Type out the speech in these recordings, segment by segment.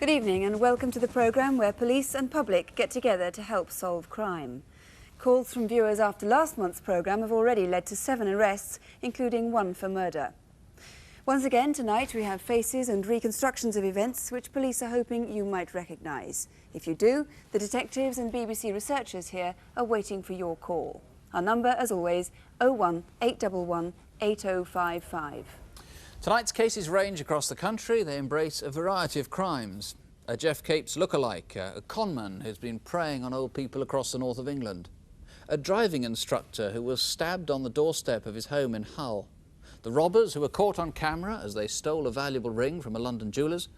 Good evening and welcome to the programme where police and public get together to help solve crime. Calls from viewers after last month's programme have already led to 7 arrests, including 1 for murder. Once again tonight we have faces and reconstructions of events which police are hoping you might recognise. If you do, the detectives and BBC researchers here are waiting for your call. Our number, as always, 01 811 8055. Tonight's cases range across the country. They embrace a variety of crimes. A Jeff Capes lookalike, a conman who's been preying on old people across the north of England. A driving instructor who was stabbed on the doorstep of his home in Hull. The robbers who were caught on camera as they stole a valuable ring from a London jeweller's.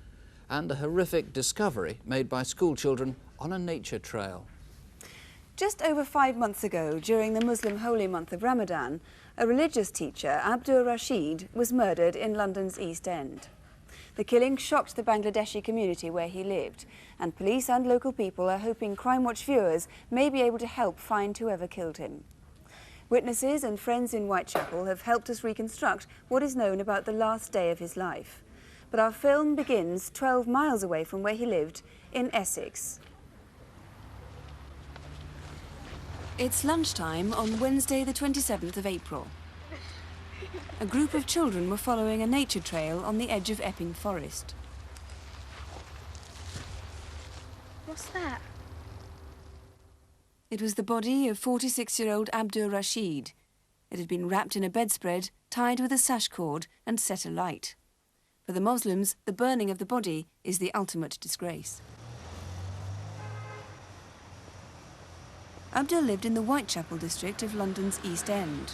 And a horrific discovery made by schoolchildren on a nature trail. Just over 5 months ago, during the Muslim holy month of Ramadan, a religious teacher, Abdur Rashid, was murdered in London's East End. The killing shocked the Bangladeshi community where he lived, and police and local people are hoping Crimewatch viewers may be able to help find whoever killed him. Witnesses and friends in Whitechapel have helped us reconstruct what is known about the last day of his life. But our film begins 12 miles away from where he lived, in Essex. It's lunchtime on Wednesday the 27th of April. A group of children were following a nature trail on the edge of Epping Forest. What's that? It was the body of 46-year-old Abdur Rashid. It had been wrapped in a bedspread, tied with a sash cord and set alight. For the Muslims, the burning of the body is the ultimate disgrace. Abdur lived in the Whitechapel district of London's East End.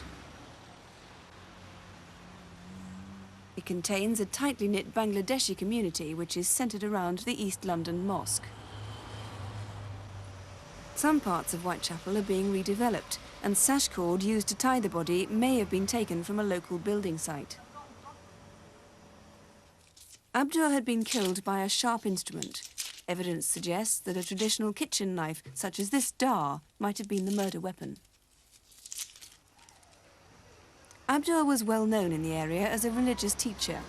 It contains a tightly knit Bangladeshi community which is centred around the East London Mosque. Some parts of Whitechapel are being redeveloped, and sash cord used to tie the body may have been taken from a local building site. Abdur had been killed by a sharp instrument. Evidence suggests that a traditional kitchen knife, such as this dar, might have been the murder weapon. Abdur was well known in the area as a religious teacher.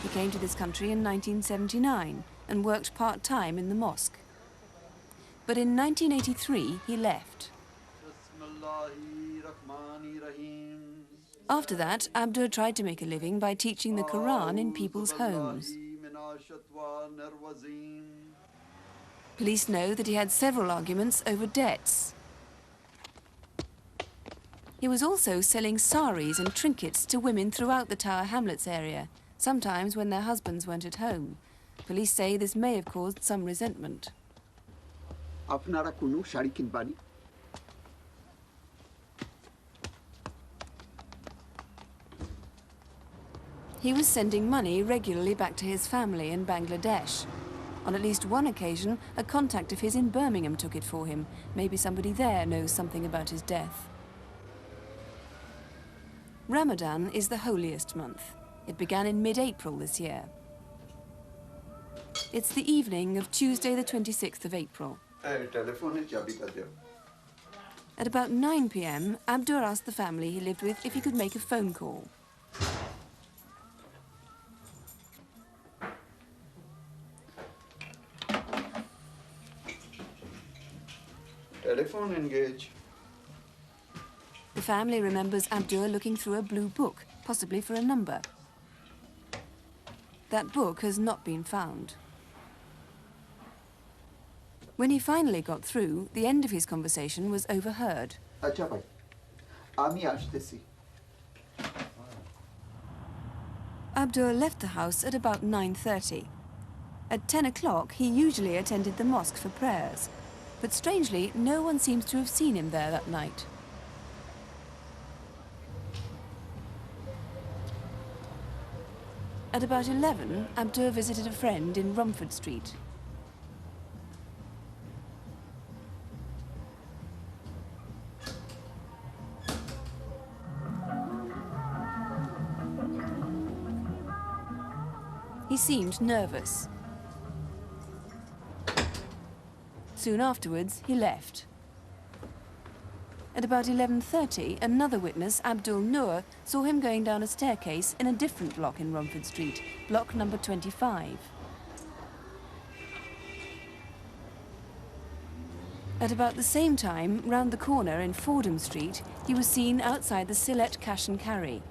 He came to this country in 1979 and worked part-time in the mosque. But in 1983, he left. After that, Abdur tried to make a living by teaching the Quran in people's homes. Police know that he had several arguments over debts. He was also selling saris and trinkets to women throughout the Tower Hamlets area, sometimes when their husbands weren't at home. Police say this may have caused some resentment. He was sending money regularly back to his family in Bangladesh. On at least one occasion, a contact of his in Birmingham took it for him. Maybe somebody there knows something about his death. Ramadan is the holiest month. It began in mid-April this year. It's the evening of Tuesday the 26th of April. At about 9 p.m, Abdur asked the family he lived with if he could make a phone call. Telephone engage. The family remembers Abdur looking through a blue book, possibly for a number. That book has not been found. When he finally got through, the end of his conversation was overheard. Abdur left the house at about 9:30. At 10 o'clock, he usually attended the mosque for prayers. But strangely, no one seems to have seen him there that night. At about 11, Abdur visited a friend in Romford Street. He seemed nervous. Soon afterwards, he left. At about 11:30, another witness, Abdul Noor, saw him going down a staircase in a different block in Romford Street, block number 25. At about the same time, round the corner in Fordham Street, he was seen outside the Sylhet Cash and Carry.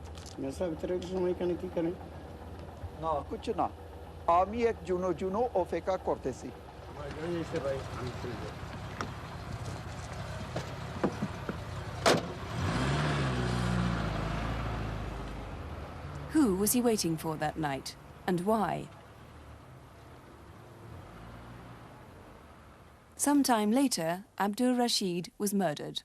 Who was he waiting for that night, and why? Sometime later, Abdur Rashid was murdered.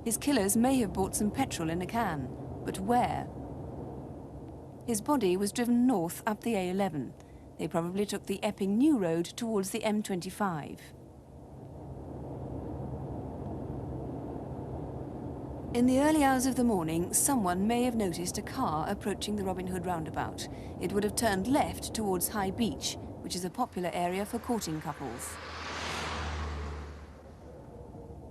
His killers may have bought some petrol in a can, but where? His body was driven north up the A11. They probably took the Epping New Road towards the M25. In the early hours of the morning, someone may have noticed a car approaching the Robin Hood roundabout. It would have turned left towards High Beach, which is a popular area for courting couples.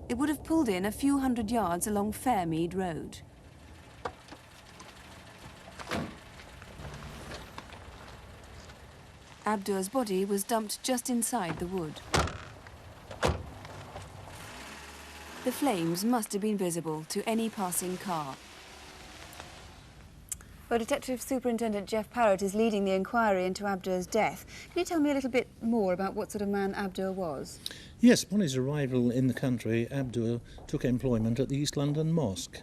It would have pulled in a few hundred yards along Fairmead Road. Abdur's body was dumped just inside the wood. The flames must have been visible to any passing car. Well, Detective Superintendent Jeff Parrott is leading the inquiry into Abdur's death. Can you tell me a little bit more about what sort of man Abdur was? Yes, upon his arrival in the country, Abdur took employment at the East London Mosque.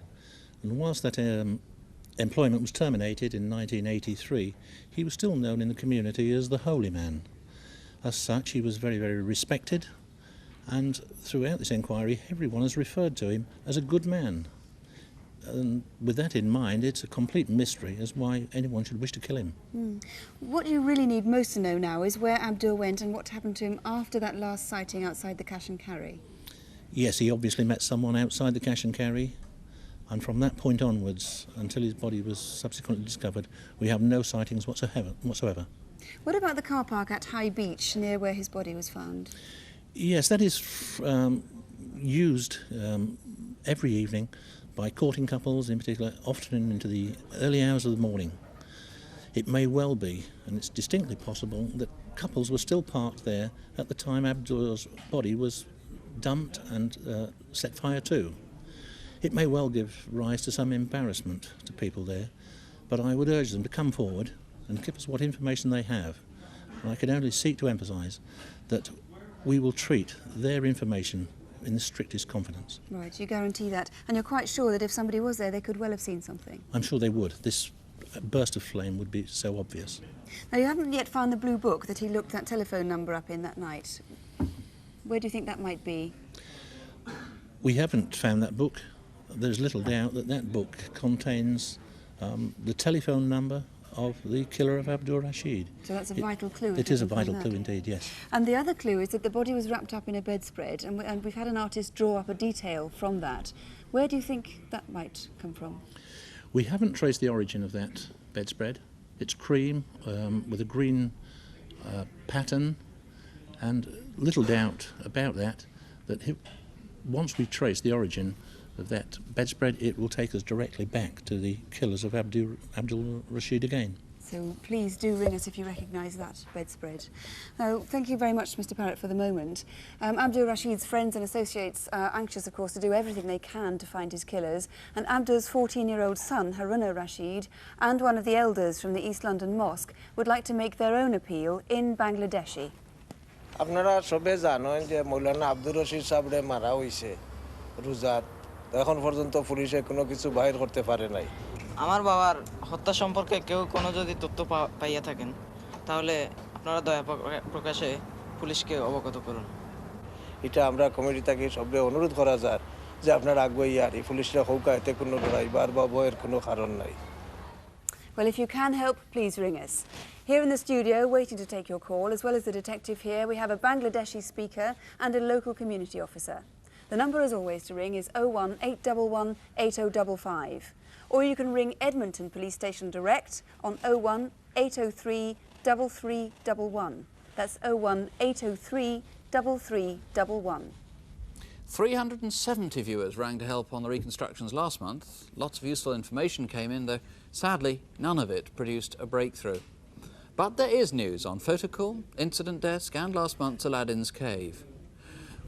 And whilst that employment was terminated in 1983, he was still known in the community as the Holy Man. As such, he was very, very respected, and throughout this inquiry, everyone has referred to him as a good man. And with that in mind, it's a complete mystery as why anyone should wish to kill him. What you really need most to know now is where Abdur went and what happened to him after that last sighting outside the Cash and Carry. Yes, he obviously met someone outside the Cash and Carry, and from that point onwards, until his body was subsequently discovered, we have no sightings whatsoever. What about the car park at High Beach, near where his body was found? Yes, that is used every evening by courting couples, in particular, often into the early hours of the morning. It may well be, and it's distinctly possible, that couples were still parked there at the time Abdur's body was dumped and set fire to. It may well give rise to some embarrassment to people there, but I would urge them to come forward and give us what information they have. And I can only seek to emphasise that we will treat their information in the strictest confidence. Right, you guarantee that. And you're quite sure that if somebody was there, they could well have seen something? I'm sure they would. This burst of flame would be so obvious. Now, you haven't yet found the blue book that he looked that telephone number up in that night. Where do you think that might be? We haven't found that book. There's little doubt that that book contains the telephone number of the killer of Abdur Rashid. So that's a vital clue. It is a vital clue indeed, yes. And the other clue is that the body was wrapped up in a bedspread, and we've had an artist draw up a detail from that. Where do you think that might come from? We haven't traced the origin of that bedspread. It's cream with a green pattern, and little doubt about that, once we trace the origin of that bedspread, it will take us directly back to the killers of Abdur Rashid again. So please do ring us if you recognise that bedspread. Now, thank you very much, Mr. Parrott, for the moment. Abdur Rashid's friends and associates are anxious, of course, to do everything they can to find his killers. And Abdur's 14-year-old son, Haruna Rashid, and one of the elders from the East London Mosque would like to make their own appeal in Bangladeshi. আপনারা সবে জানেন যে মৌলানা আব্দুর রশিদ সাহেবরে মারা হইছে রোজাত এখন পর্যন্ত পুলিশে কোনো কিছু বাইর করতে পারে নাই আমার বাবার হত্যা সম্পর্কে কেউ কোনো যদি তথ্য পাইয়া থাকেন তাহলে আপনারা দয়া প্রকাশে পুলিশকে অবগত করুন এটা আমরা কমিটি থেকে সবে অনুরোধ করা যায় যে আপনারা আগুইয়া এই পুলিশরা হৌকা এতে কোনো ড্রাইভার বা বয়ের কোনো কারণ নাই Well, if you can help, please ring us. Here in the studio, waiting to take your call, as well as the detective here, we have a Bangladeshi speaker and a local community officer. The number, as always, to ring is 01811 8055. Or you can ring Edmonton Police Station direct on 01803 3311. That's 01803 3311. 370 viewers rang to help on the reconstructions last month. Lots of useful information came in, though sadly none of it produced a breakthrough. But there is news on Photocall, Incident Desk and last month's Aladdin's Cave.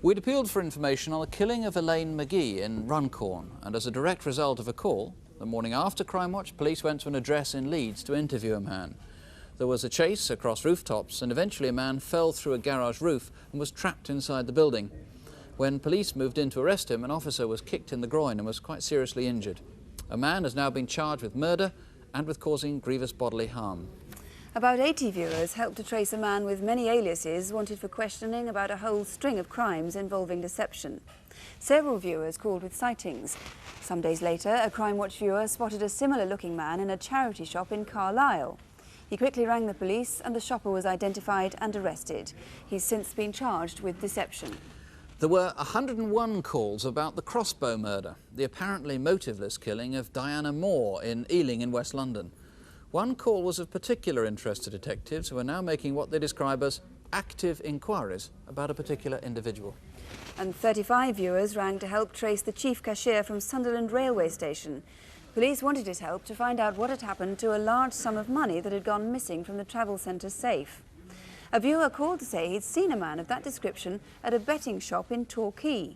We'd appealed for information on the killing of Elaine McGee in Runcorn, and as a direct result of a call, the morning after Crimewatch, police went to an address in Leeds to interview a man. There was a chase across rooftops, and eventually a man fell through a garage roof and was trapped inside the building. When police moved in to arrest him, an officer was kicked in the groin and was quite seriously injured. A man has now been charged with murder and with causing grievous bodily harm. About 80 viewers helped to trace a man with many aliases wanted for questioning about a whole string of crimes involving deception. Several viewers called with sightings. Some days later, a Crimewatch viewer spotted a similar-looking man in a charity shop in Carlisle. He quickly rang the police and the shopper was identified and arrested. He's since been charged with deception. There were 101 calls about the Crossbow murder, the apparently motiveless killing of Diana Moore in Ealing in West London. One call was of particular interest to detectives who are now making what they describe as active inquiries about a particular individual. And 35 viewers rang to help trace the chief cashier from Sunderland railway station. Police wanted his help to find out what had happened to a large sum of money that had gone missing from the travel centre's safe. A viewer called to say he'd seen a man of that description at a betting shop in Torquay.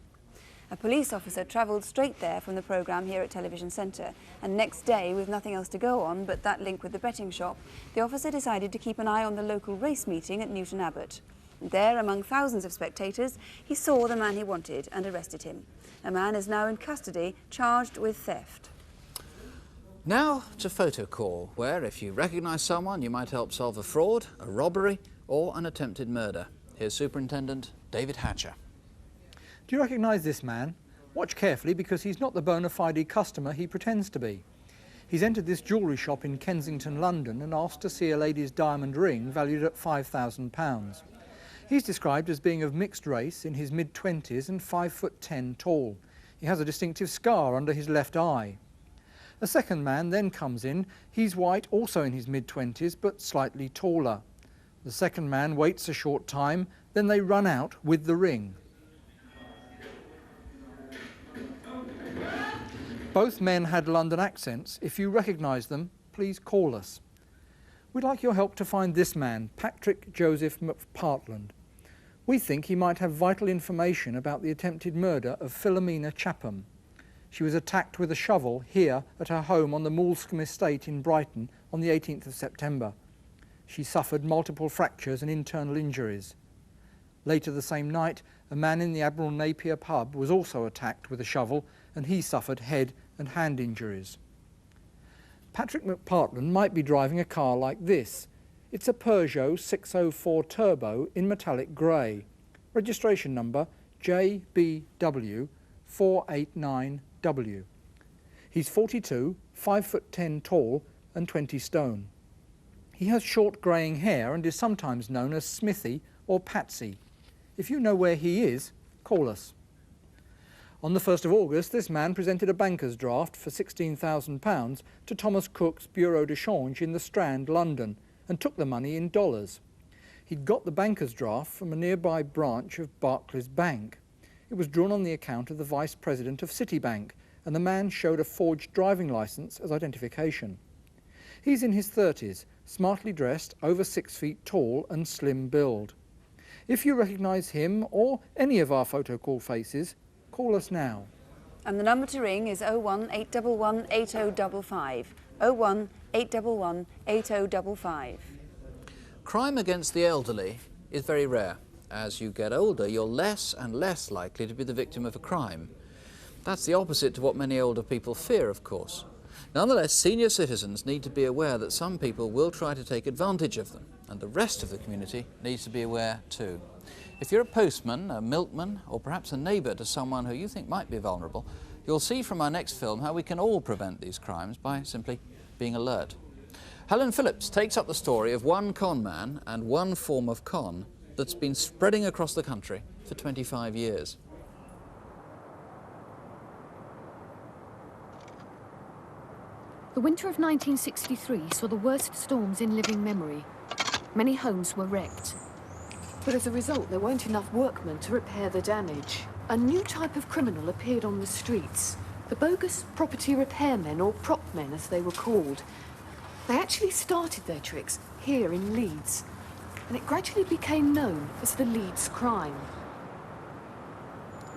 A police officer travelled straight there from the programme here at Television Centre, and next day, with nothing else to go on but that link with the betting shop, the officer decided to keep an eye on the local race meeting at Newton Abbot. And there, among thousands of spectators, he saw the man he wanted and arrested him. A man is now in custody, charged with theft. Now to Photo Call, where if you recognise someone, you might help solve a fraud, a robbery, or an attempted murder. Here's Superintendent David Hatcher. Do you recognise this man? Watch carefully because he's not the bona fide customer he pretends to be. He's entered this jewellery shop in Kensington, London and asked to see a lady's diamond ring valued at £5,000. He's described as being of mixed race, in his mid-20s and 5'10" tall. He has a distinctive scar under his left eye. A second man then comes in. He's white, also in his mid-20s but slightly taller. The second man waits a short time, then they run out with the ring. Both men had London accents. If you recognise them, please call us. We'd like your help to find this man, Patrick Joseph McPartland. We think he might have vital information about the attempted murder of Philomena Chapham. She was attacked with a shovel here at her home on the Moulscombe estate in Brighton on the 18th of September. She suffered multiple fractures and internal injuries. Later the same night, a man in the Admiral Napier pub was also attacked with a shovel and he suffered head and hand injuries. Patrick McPartland might be driving a car like this. It's a Peugeot 604 Turbo in metallic grey. Registration number JBW 489W. He's 42, 5'10" tall and 20 stone. He has short greying hair and is sometimes known as Smithy or Patsy. If you know where he is, call us. On the 1st of August, this man presented a banker's draft for £16,000 to Thomas Cook's Bureau de Change in the Strand, London, and took the money in dollars. He'd got the banker's draft from a nearby branch of Barclays Bank. It was drawn on the account of the Vice President of Citibank, and the man showed a forged driving licence as identification. He's in his 30s, smartly dressed, over 6 feet tall and slim build. If you recognise him or any of our photo call faces, call us now. And the number to ring is 01811 8055. 01811 8055. Crime against the elderly is very rare. As you get older, you're less and less likely to be the victim of a crime. That's the opposite to what many older people fear, of course. Nonetheless, senior citizens need to be aware that some people will try to take advantage of them, and the rest of the community needs to be aware too. If you're a postman, a milkman, or perhaps a neighbour to someone who you think might be vulnerable, you'll see from our next film how we can all prevent these crimes by simply being alert. Helen Phillips takes up the story of one con man and one form of con that's been spreading across the country for 25 years. The winter of 1963 saw the worst storms in living memory. Many homes were wrecked. But as a result, there weren't enough workmen to repair the damage. A new type of criminal appeared on the streets. The bogus property repairmen, or prop men as they were called. They actually started their tricks here in Leeds, and it gradually became known as the Leeds crime.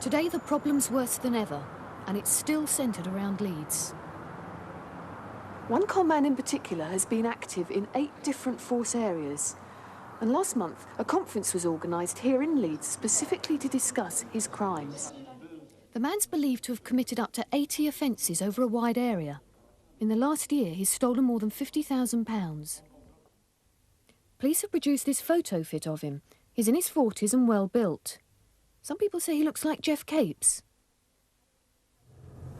Today the problem's worse than ever, and it's still centred around Leeds. One con man in particular has been active in 8 different force areas. And last month, a conference was organised here in Leeds specifically to discuss his crimes. The man's believed to have committed up to 80 offences over a wide area. In the last year, he's stolen more than £50,000. Police have produced this photo fit of him. He's in his 40s and well built. Some people say he looks like Jeff Capes.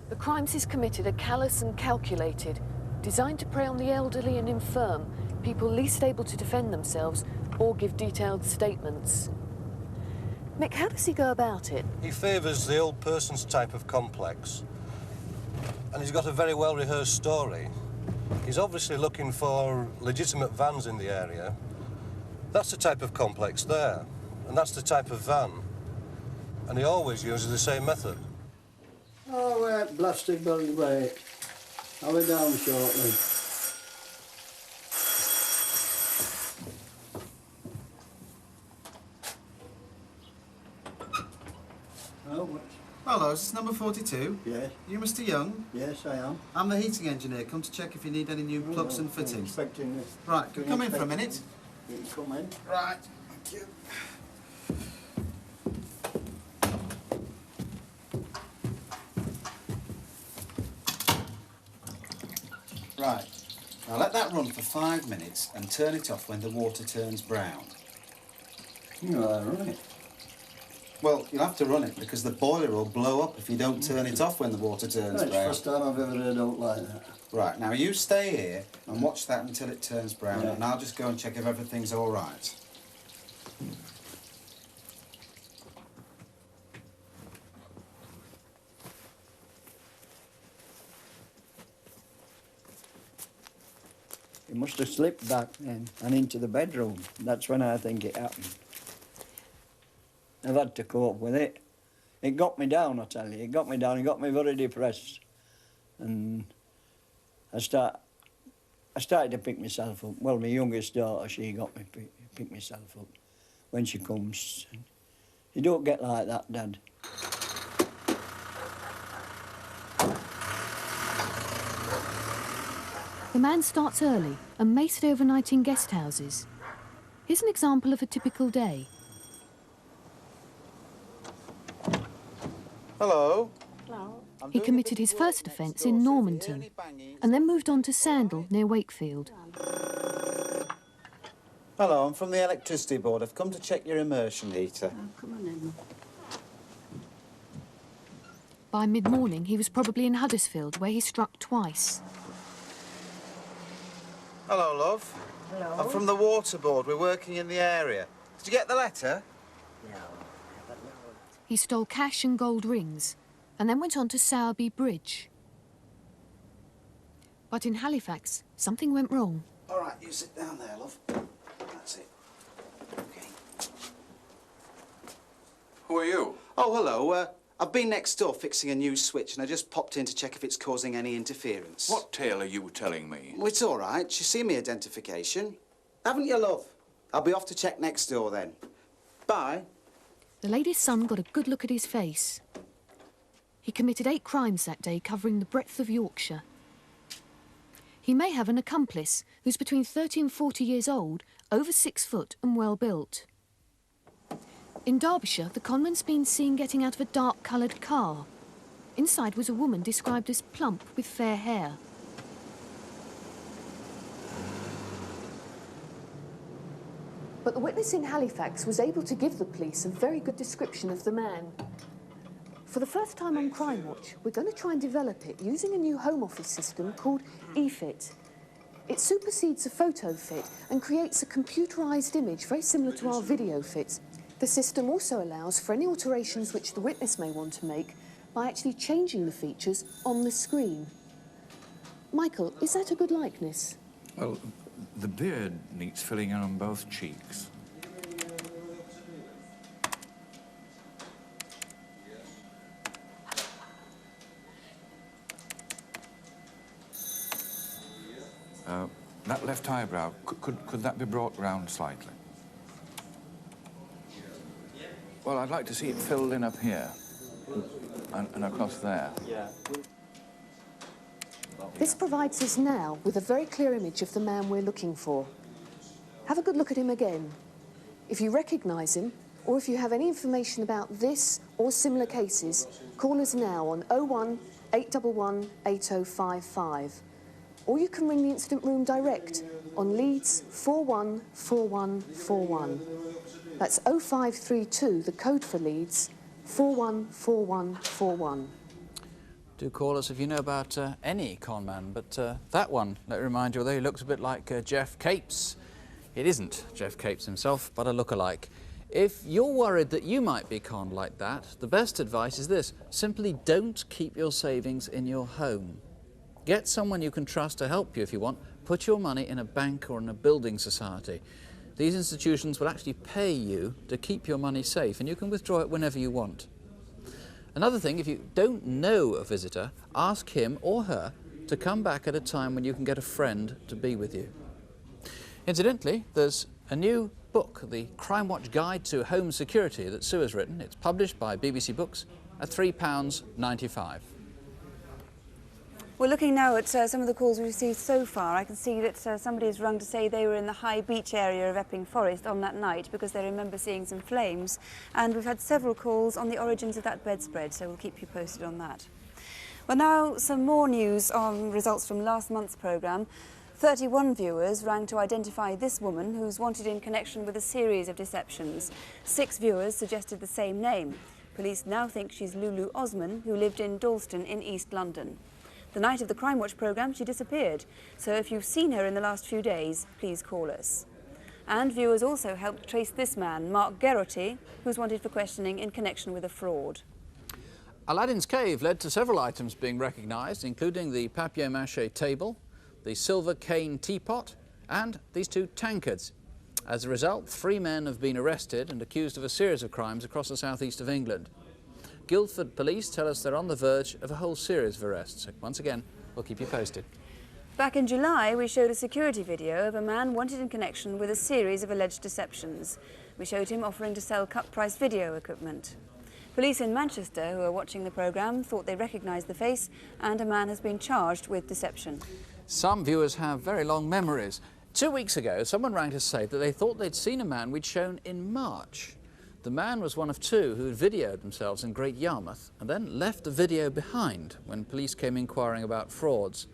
The crimes he's committed are callous and calculated, designed to prey on the elderly and infirm, people least able to defend themselves or give detailed statements. Mick, how does he go about it? He favours the old person's type of complex. And he's got a very well-rehearsed story. He's obviously looking for legitimate vans in the area. That's the type of complex there, and that's the type of van. And he always uses the same method. Oh, wait, blasted bloody wait. I'll be down shortly. Oh, hello, is this number 42? Yes. You Mr. Young? Yes, I am. I'm the heating engineer. Come to check if you need any new plugs and fittings. Expecting this. Right, can you come in for a minute? You can come in. Right, thank you. Right, now let that run for 5 minutes and turn it off when the water turns brown. You know how to run it. Well, you'll have to run it because the boiler will blow up if you don't turn it off when the water turns It's the brown. first time I've ever heard out like that. Right, now you stay here and watch that until it turns brown, Yeah. and I'll just go and check if everything's all right. It must have slipped back then and into the bedroom. That's when I think it happened. I've had to cope with it. It got me down, I tell you. It got me down. It got me very depressed. And I started to pick myself up. Well, my youngest daughter, she got me pick myself up when she comes. You don't get like that, Dad. The man starts early and may stay overnight in guest houses. Here's an example of a typical day. Hello. He committed his first offence in Normanton and then moved on to Sandal near Wakefield. Hello, I'm from the electricity board. I've come to check your immersion heater. Oh, come on in. By mid-morning, he was probably in Huddersfield, where he struck twice. Hello, love. Hello. I'm from the water board. We're working in the area. Did you get the letter? No. He stole cash and gold rings and then went on to Sowerby Bridge. But in Halifax, something went wrong. All right, you sit down there, love. That's it. Okay. Who are you? Oh, hello. I've been next door fixing a new switch, and I just popped in to check if it's causing any interference. What tale are you telling me? Well, it's all right. You see me identification. Haven't you, love? I'll be off to check next door, then. Bye. The lady's son got a good look at his face. He committed 8 crimes that day, covering the breadth of Yorkshire. He may have an accomplice who's between 30 and 40 years old, over 6 foot and well built. In Derbyshire, the conman's been seen getting out of a dark-coloured car. Inside was a woman described as plump with fair hair. But the witness in Halifax was able to give the police a very good description of the man. For the first time on Crimewatch, we're going to try and develop it using a new Home Office system called eFit. It supersedes a photo fit and creates a computerised image very similar to our video fits. The system also allows for any alterations which the witness may want to make by actually changing the features on the screen. Michael, is that a good likeness? Well, the beard needs filling in on both cheeks. That left eyebrow, could that be brought round slightly? Well, I'd like to see it filled in up here. And across there. Yeah. This provides us now with a very clear image of the man we're looking for. Have a good look at him again. If you recognise him, or if you have any information about this or similar cases, call us now on 01 811 8055. Or you can ring the incident room direct on Leeds 414141. That's 0532, the code for Leeds, 414141. Do call us if you know about any con man, but that one, let me remind you, although he looks a bit like Jeff Capes, it isn't Jeff Capes himself, but a look-alike. If you're worried that you might be conned like that, the best advice is this: simply don't keep your savings in your home. Get someone you can trust to help you if you want. Put your money in a bank or in a building society. These institutions will actually pay you to keep your money safe, and you can withdraw it whenever you want. Another thing, if you don't know a visitor, ask him or her to come back at a time when you can get a friend to be with you. Incidentally, there's a new book, the Crimewatch Guide to Home Security, that Sue has written. It's published by BBC Books at £3.95. We're looking now at some of the calls we've received so far. I can see that somebody has rung to say they were in the High Beach area of Epping Forest on that night because they remember seeing some flames. And we've had several calls on the origins of that bedspread, so we'll keep you posted on that. Well, now some more news on results from last month's programme. 31 viewers rang to identify this woman who's wanted in connection with a series of deceptions. 6 viewers suggested the same name. Police now think she's Lulu Osman, who lived in Dalston in East London. The night of the Crimewatch programme, she disappeared. So if you've seen her in the last few days, please call us. And viewers also helped trace this man, Mark Gerrotti, who's wanted for questioning in connection with a fraud. Aladdin's Cave led to several items being recognised, including the papier-mâché table, the silver cane teapot, and these 2 tankards. As a result, 3 men have been arrested and accused of a series of crimes across the southeast of England. Guildford police tell us they're on the verge of a whole series of arrests. So once again, we'll keep you posted. Back in July, we showed a security video of a man wanted in connection with a series of alleged deceptions. We showed him offering to sell cut-price video equipment. Police in Manchester, who are watching the programme, thought they recognised the face, and a man has been charged with deception. Some viewers have very long memories. 2 weeks ago, someone rang to say that they thought they'd seen a man we'd shown in March. The man was one of 2 who had videoed themselves in Great Yarmouth and then left the video behind when police came inquiring about frauds.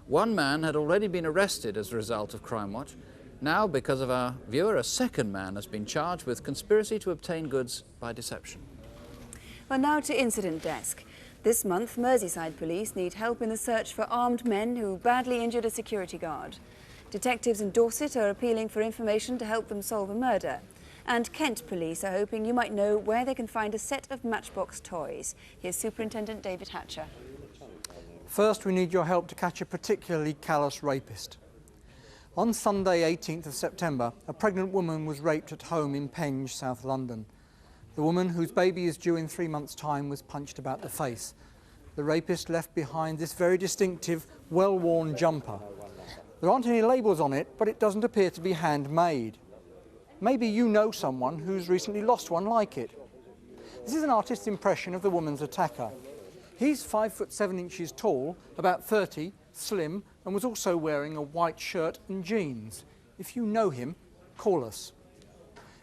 One man had already been arrested as a result of Crimewatch. Now, because of our viewer, a second man has been charged with conspiracy to obtain goods by deception. Well, now to Incident Desk. This month, Merseyside police need help in the search for armed men who badly injured a security guard. Detectives in Dorset are appealing for information to help them solve a murder. And Kent police are hoping you might know where they can find a set of Matchbox toys. Here's Superintendent David Hatcher. First, we need your help to catch a particularly callous rapist. On Sunday, 18th of September, a pregnant woman was raped at home in Penge, South London. The woman, whose baby is due in 3 months' time, was punched about the face. The rapist left behind this very distinctive, well-worn jumper. There aren't any labels on it, but it doesn't appear to be handmade. Maybe you know someone who's recently lost one like it. This is an artist's impression of the woman's attacker. He's 5'7" tall, about 30, slim, and was also wearing a white shirt and jeans. If you know him, call us.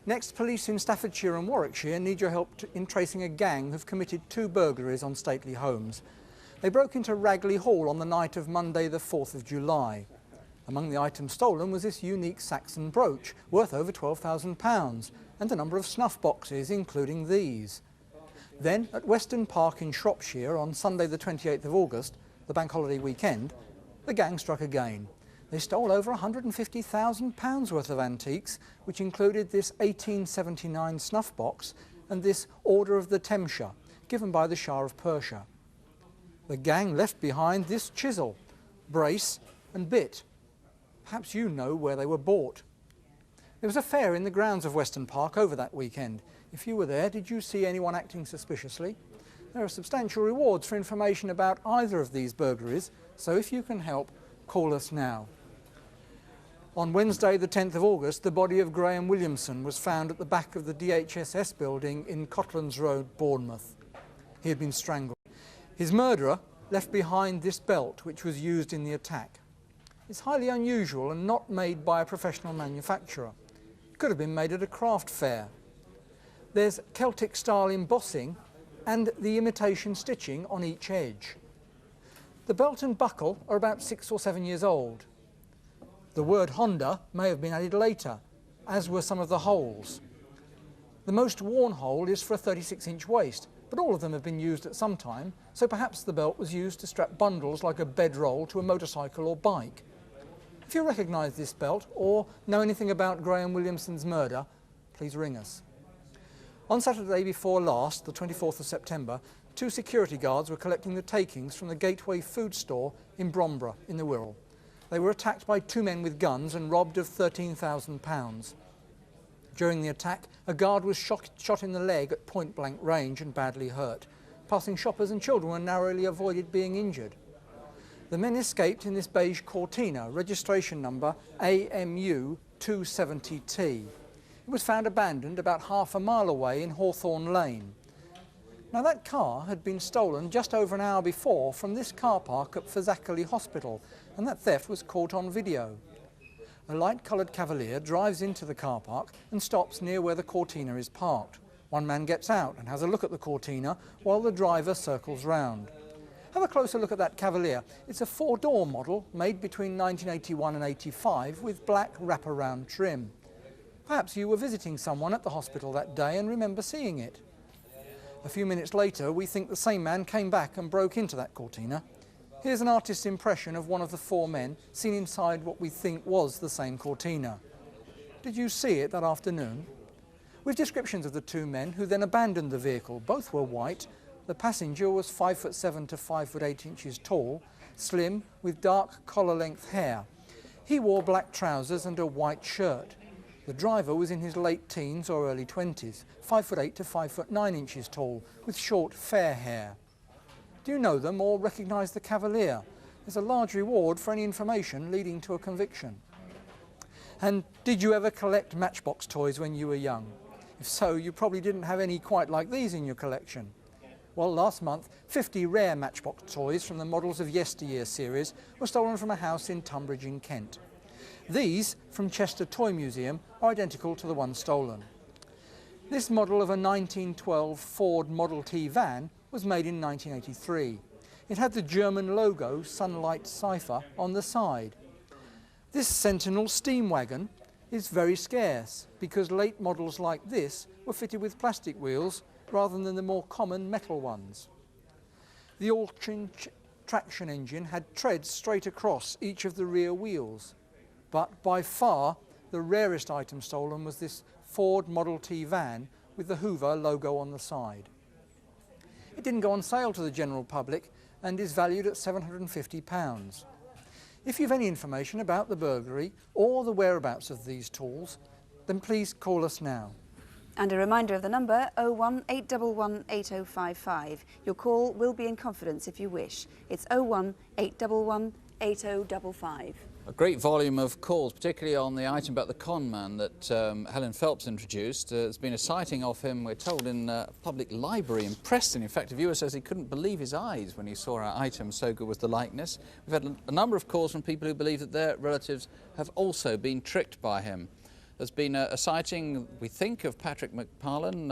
Next, police in Staffordshire and Warwickshire need your help in tracing a gang who've committed 2 burglaries on stately homes. They broke into Ragley Hall on the night of Monday the 4th of July. Among the items stolen was this unique Saxon brooch, worth over £12,000, and a number of snuff boxes, including these. Then, at Weston Park in Shropshire on Sunday the 28th of August, the bank holiday weekend, the gang struck again. They stole over £150,000 worth of antiques, which included this 1879 snuff box and this Order of the Temshire, given by the Shah of Persia. The gang left behind this chisel, brace and bit. Perhaps you know where they were bought. There was a fair in the grounds of Weston Park over that weekend. If you were there, did you see anyone acting suspiciously? There are substantial rewards for information about either of these burglaries, so if you can help, call us now. On Wednesday the 10th of August, the body of Graham Williamson was found at the back of the DHSS building in Cotlands Road, Bournemouth. He had been strangled. His murderer left behind this belt, which was used in the attack. It's highly unusual and not made by a professional manufacturer. It could have been made at a craft fair. There's Celtic-style embossing and the imitation stitching on each edge. The belt and buckle are about 6 or 7 years old. The word Honda may have been added later, as were some of the holes. The most worn hole is for a 36-inch waist, but all of them have been used at some time, so perhaps the belt was used to strap bundles like a bedroll to a motorcycle or bike. If you recognise this belt or know anything about Graham Williamson's murder, please ring us. On Saturday before last, the 24th of September, 2 security guards were collecting the takings from the Gateway food store in Bromborough in the Wirral. They were attacked by 2 men with guns and robbed of £13,000. During the attack, a guard was shot in the leg at point-blank range and badly hurt. Passing shoppers and children were narrowly avoided being injured. The men escaped in this beige Cortina, registration number AMU 270T. It was found abandoned about half a mile away in Hawthorne Lane. Now that car had been stolen just over an hour before from this car park at Fazakerley Hospital, and that theft was caught on video. A light-coloured Cavalier drives into the car park and stops near where the Cortina is parked. One man gets out and has a look at the Cortina while the driver circles round. Have a closer look at that Cavalier. It's a 4-door model made between 1981 and 85 with black wraparound trim. Perhaps you were visiting someone at the hospital that day and remember seeing it. A few minutes later, we think the same man came back and broke into that Cortina. Here's an artist's impression of one of the 4 men seen inside what we think was the same Cortina. Did you see it that afternoon? With descriptions of the 2 men who then abandoned the vehicle. Both were white. The passenger was 5'7" to 5'8" inches tall, slim, with dark collar-length hair. He wore black trousers and a white shirt. The driver was in his late teens or early 20s, 5'8" to 5'9" inches tall, with short, fair hair. Do you know them or recognise the Cavalier? There's a large reward for any information leading to a conviction. And did you ever collect Matchbox toys when you were young? If so, you probably didn't have any quite like these in your collection. Well, last month, 50 rare Matchbox toys from the Models of Yesteryear series were stolen from a house in Tunbridge in Kent. These, from Chester Toy Museum, are identical to the one stolen. This model of a 1912 Ford Model T van was made in 1983. It had the German logo, Sunlight Cipher, on the side. This Sentinel steam wagon is very scarce because late models like this were fitted with plastic wheels rather than the more common metal ones. The Altrin traction engine had treads straight across each of the rear wheels, but by far the rarest item stolen was this Ford Model T van with the Hoover logo on the side. It didn't go on sale to the general public and is valued at £750. If you've any information about the burglary or the whereabouts of these tools, then please call us now. And a reminder of the number, 01811 8055. Your call will be in confidence if you wish. It's 01811 8055. A great volume of calls, particularly on the item about the con man that Helen Phelps introduced. There's been a sighting of him, we're told, in a public library in Preston. In fact, a viewer says he couldn't believe his eyes when he saw our item, so good was the likeness. We've had a number of calls from people who believe that their relatives have also been tricked by him. There's been a sighting, we think, of Patrick McPartlin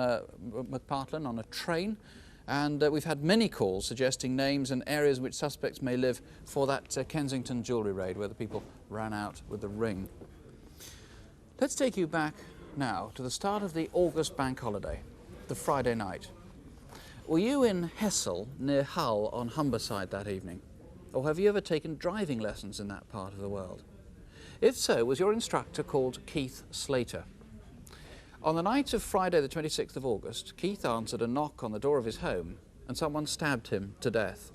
on a train. And we've had many calls suggesting names and areas in which suspects may live for that Kensington jewellery raid where the people ran out with the ring. Let's take you back now to the start of the August bank holiday, the Friday night. Were you in Hessel near Hull on Humberside that evening? Or have you ever taken driving lessons in that part of the world? If so, was your instructor called Kieth Slater? On the night of Friday the 26th of August, Kieth answered a knock on the door of his home and someone stabbed him to death.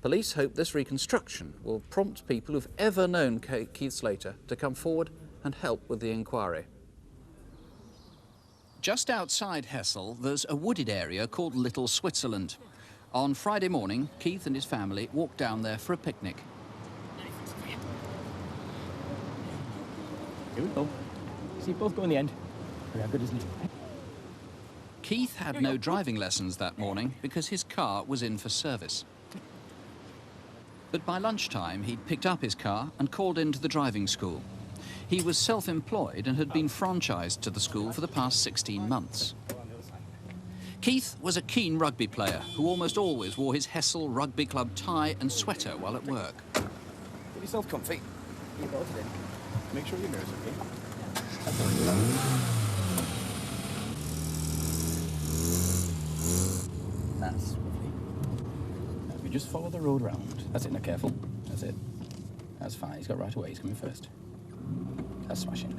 Police hope this reconstruction will prompt people who've ever known Kieth Slater to come forward and help with the inquiry. Just outside Hessel, there's a wooded area called Little Switzerland. On Friday morning, Kieth and his family walked down there for a picnic. Here we go. See, both go in the end. Very good, isn't it? Kieth had no driving lessons that morning because his car was in for service. But by lunchtime, he'd picked up his car and called into the driving school. He was self-employed and had been franchised to the school for the past 16 months. Kieth was a keen rugby player who almost always wore his Hessel Rugby Club tie and sweater while at work. Get yourself comfy. You're bolted in. Make sure your mirror's okay. That's lovely. Now, if we just follow the road round. That's it, now careful. That's it. That's fine, he's got right away, he's coming first. That's smashing.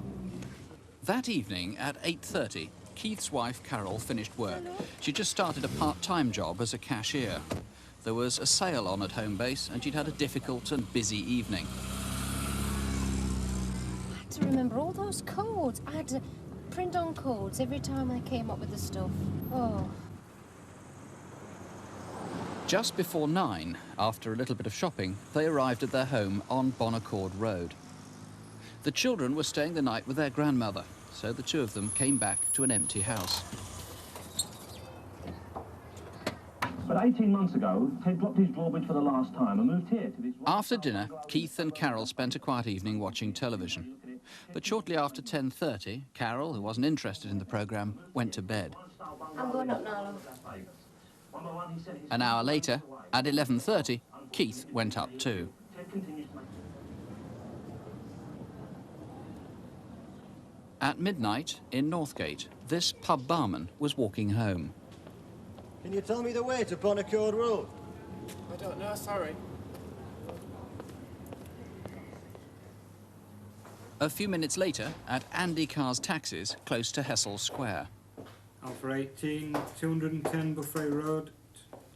That evening at 8:30, Keith's wife, Carol, finished work. She'd just started a part-time job as a cashier. There was a sale on at home base, and she'd had a difficult and busy evening. I had to remember all those codes. I had to print on codes every time I came up with the stuff. Oh. Just before 9, after a little bit of shopping, they arrived at their home on Bonaccord Road. The children were staying the night with their grandmother, so the two of them came back to an empty house. But 18 months ago, Ted dropped his drawbridge for the last time and moved here to this... After dinner, Kieth and Carol spent a quiet evening watching television. But shortly after 10:30, Carol, who wasn't interested in the programme, went to bed. I'm going up now, love. An hour later, at 11:30, Kieth went up too. At midnight, in Northgate, this pub barman was walking home. Can you tell me the way to Bonaccord Road? I don't know, sorry. A few minutes later, at Andy Carr's Taxis, close to Hessel Square. Alpha 18, 210 Buffet Road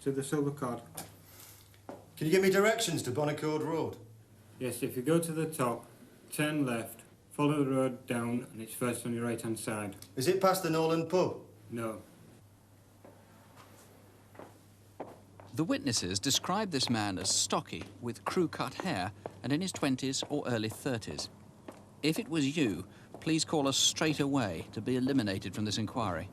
to the Silver Cod. Can you give me directions to Bonaccord Road? Yes, if you go to the top, turn left, follow the road down, and it's first on your right-hand side. Is it past the Nolan pub? No. The witnesses described this man as stocky, with crew-cut hair, and in his 20s or early 30s. If it was you, please call us straight away to be eliminated from this inquiry.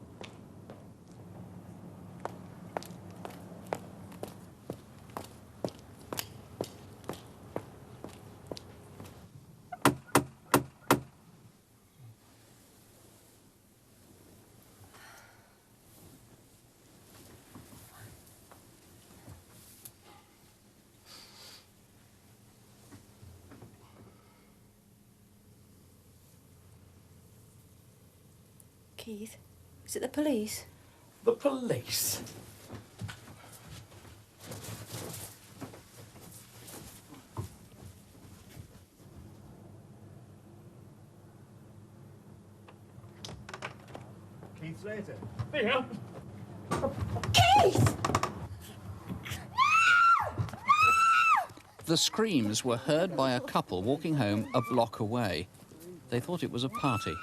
Keith, is it the police? The police? Keith Slater. Yeah. Keith! The screams were heard by a couple walking home a block away. They thought it was a party.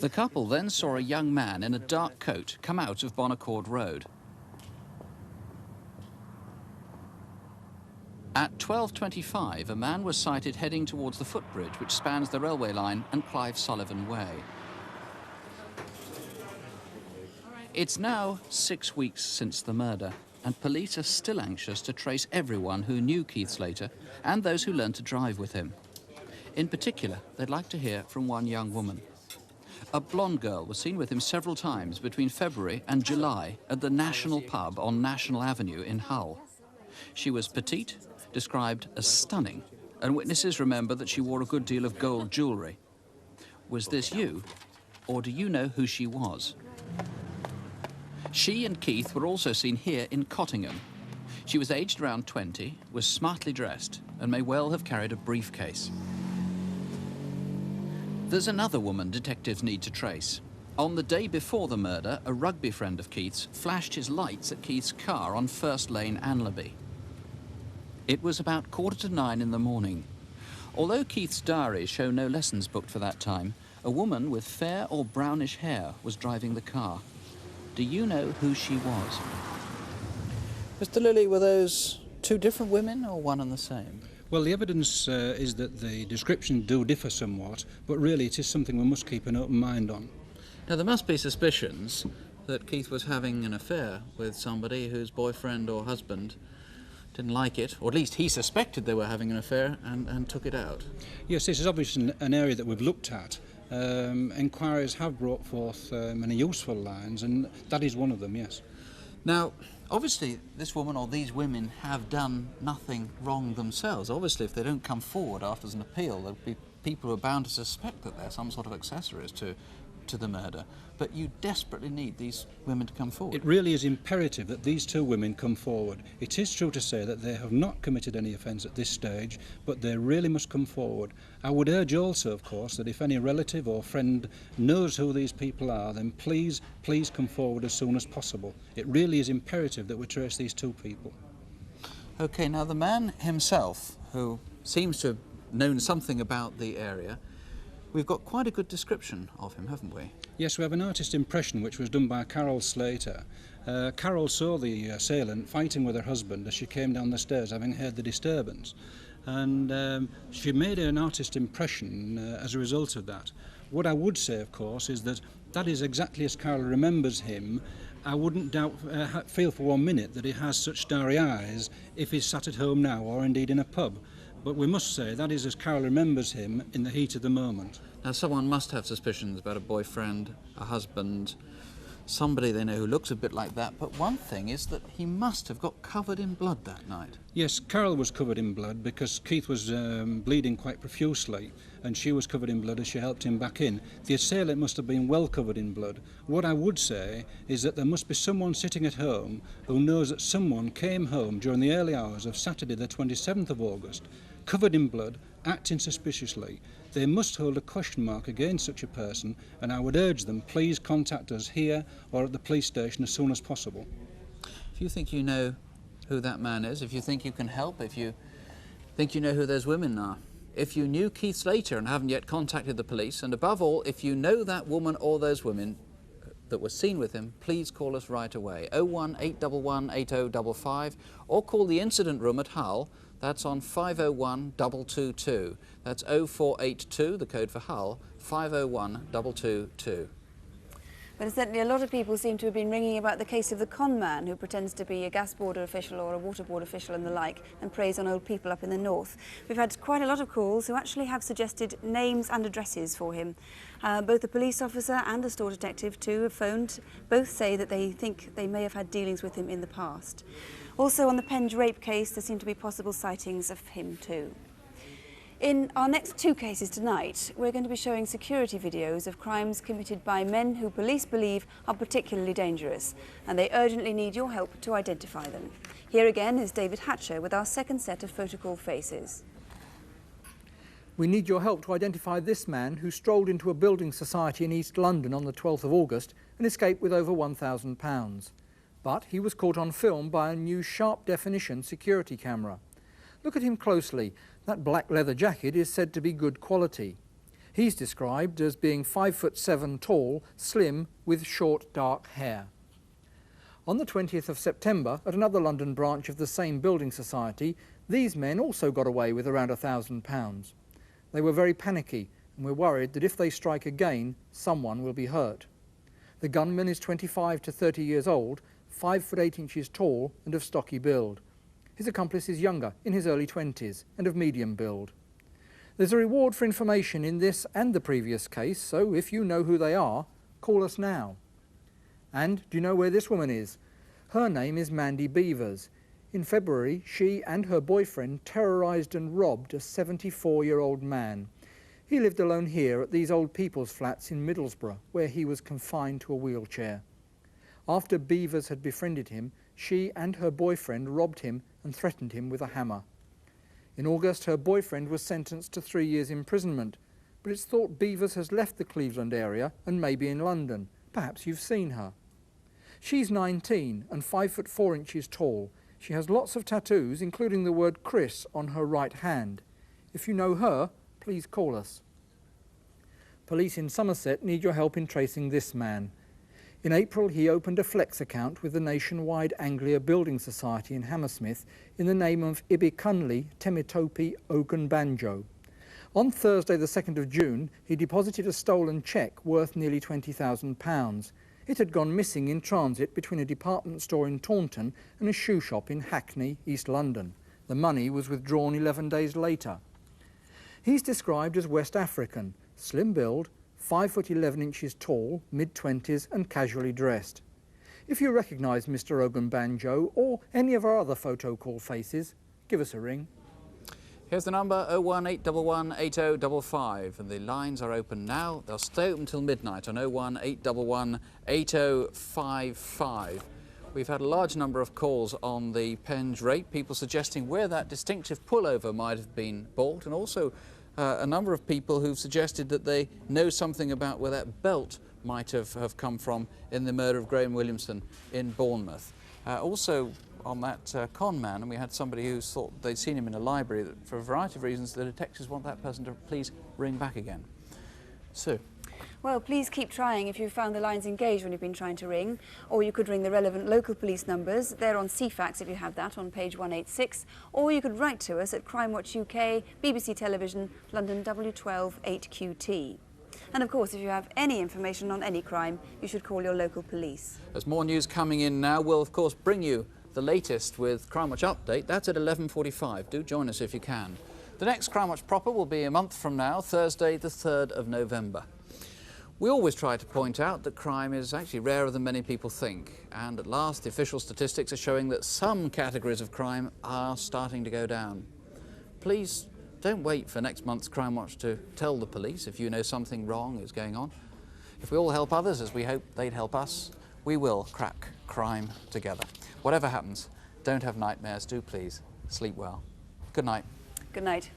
The couple then saw a young man in a dark coat come out of Bonaccord Road. At 12:25, a man was sighted heading towards the footbridge which spans the railway line and Clive Sullivan Way. It's now 6 weeks since the murder, and police are still anxious to trace everyone who knew Kieth Slater and those who learned to drive with him. In particular, they'd like to hear from one young woman. A blonde girl was seen with him several times between February and July at the National Pub on National Avenue in Hull. She was petite, described as stunning, and witnesses remember that she wore a good deal of gold jewellery. Was this you, or do you know who she was? She and Kieth were also seen here in Cottingham. She was aged around 20, was smartly dressed, and may well have carried a briefcase. There's another woman detectives need to trace. On the day before the murder, a rugby friend of Kieth's flashed his lights at Kieth's car on First Lane, Anlaby. It was about 8:45 in the morning. Although Kieth's diaries show no lessons booked for that time, a woman with fair or brownish hair was driving the car. Do you know who she was? Mr. Lilly, were those two different women or one and the same? Well, the evidence is that the descriptions do differ somewhat, but really it is something we must keep an open mind on. Now, there must be suspicions that Kieth was having an affair with somebody whose boyfriend or husband didn't like it, or at least he suspected they were having an affair and took it out. Yes, this is obviously an area that we've looked at. Inquiries have brought forth many useful lines, and that is one of them, yes. Now, obviously, this woman or these women have done nothing wrong themselves. Obviously, if they don't come forward after an appeal, there'll be people who are bound to suspect that they're some sort of accessories to the murder. But you desperately need these women to come forward. It really is imperative that these two women come forward. It is true to say that they have not committed any offence at this stage, but they really must come forward. I would urge also, of course, that if any relative or friend knows who these people are, then please come forward as soon as possible. It really is imperative that we trace these two people. OK, now the man himself, who seems to have known something about the area, we've got quite a good description of him, haven't we? Yes, we have an artist impression which was done by Carol Slater. Carol saw the assailant fighting with her husband as she came down the stairs, having heard the disturbance. And she made an artist impression as a result of that. What I would say, of course, is that that is exactly as Carol remembers him. I wouldn't feel for 1 minute that he has such starry eyes if he's sat at home now or indeed in a pub. But we must say that is as Carol remembers him in the heat of the moment. Now, someone must have suspicions about a boyfriend, a husband, somebody they know who looks a bit like that. But one thing is that he must have got covered in blood that night. Yes, Carol was covered in blood because Kieth was bleeding quite profusely, and she was covered in blood as she helped him back in. The assailant must have been well covered in blood. What I would say is that there must be someone sitting at home who knows that someone came home during the early hours of Saturday the 27th of August, covered in blood, acting suspiciously. They must hold a question mark against such a person, and I would urge them, please contact us here or at the police station as soon as possible. If you think you know who that man is, if you think you can help, if you think you know who those women are, if you knew Kieth Slater and haven't yet contacted the police, and above all, if you know that woman or those women that were seen with him, please call us right away. 01811 8055, or call the incident room at Hull. That's on 501 222. That's 0482, the code for Hull, 501 222. But certainly a lot of people seem to have been ringing about the case of the con man who pretends to be a gas board official or a water board official and the like, and preys on old people up in the north. We've had quite a lot of calls who actually have suggested names and addresses for him. Both the police officer and the store detective too have phoned. Both say that they think they may have had dealings with him in the past. Also on the Penge rape case, there seem to be possible sightings of him too. In our next two cases tonight, we're going to be showing security videos of crimes committed by men who police believe are particularly dangerous, and they urgently need your help to identify them. Here again is David Hatcher with our second set of photocall faces. We need your help to identify this man who strolled into a building society in East London on the 12th of August and escaped with over £1,000. But he was caught on film by a new sharp-definition security camera. Look at him closely. That black leather jacket is said to be good quality. He's described as being 5'7" tall, slim, with short dark hair. On the 20th of September, at another London branch of the same building society, these men also got away with around £1,000. They were very panicky and were worried that if they strike again, someone will be hurt. The gunman is 25 to 30 years old, 5'8" tall and of stocky build. His accomplice is younger, in his early 20s, and of medium build. There's a reward for information in this and the previous case, so if you know who they are, call us now. And do you know where this woman is? Her name is Mandy Beavers. In February, she and her boyfriend terrorised and robbed a 74-year-old man. He lived alone here at these old people's flats in Middlesbrough, where he was confined to a wheelchair. After Beavers had befriended him, she and her boyfriend robbed him and threatened him with a hammer. In August, her boyfriend was sentenced to 3 years imprisonment, but it's thought Beavers has left the Cleveland area and may be in London. Perhaps you've seen her. She's 19 and 5'4" tall. She has lots of tattoos, including the word Chris on her right hand. If you know her, please call us. Police in Somerset need your help in tracing this man. In April, he opened a flex account with the nationwide Anglia Building Society in Hammersmith in the name of Ibikunle Temitope Ogunbanjo. On Thursday, the 2nd of June, he deposited a stolen cheque worth nearly £20,000. It had gone missing in transit between a department store in Taunton and a shoe shop in Hackney, East London. The money was withdrawn 11 days later. He's described as West African, slim build, 5 foot 11 inches tall, mid-20s and casually dressed. If you recognise Mr Ogunbanjo or any of our other photo call faces, give us a ring. Here's the number 01811 8055, and the lines are open now. They'll stay open until midnight on 01811 8055. We've had a large number of calls on the Penge rape, people suggesting where that distinctive pullover might have been bought, and also a number of people who've suggested that they know something about where that belt might have come from in the murder of Graham Williamson in Bournemouth. Also on that con man, and we had somebody who thought they'd seen him in a library, that for a variety of reasons the detectives want that person to please ring back again. Sue. Well, please keep trying if you've found the lines engaged when you've been trying to ring, or you could ring the relevant local police numbers. They're on CFAX if you have that, on page 186, or you could write to us at Crimewatch UK, BBC Television, London W12 8QT. And of course, if you have any information on any crime, you should call your local police. There's more news coming in now. We'll of course bring you the latest with Crimewatch Update. That's at 11:45. Do join us if you can. The next Crimewatch proper will be a month from now, Thursday the 3rd of November. We always try to point out that crime is actually rarer than many people think, and at last the official statistics are showing that some categories of crime are starting to go down. Please don't wait for next month's Crimewatch to tell the police if you know something wrong is going on. If we all help others as we hope they'd help us, we will crack crime together. Whatever happens, don't have nightmares. Do please sleep well. Good night. Good night.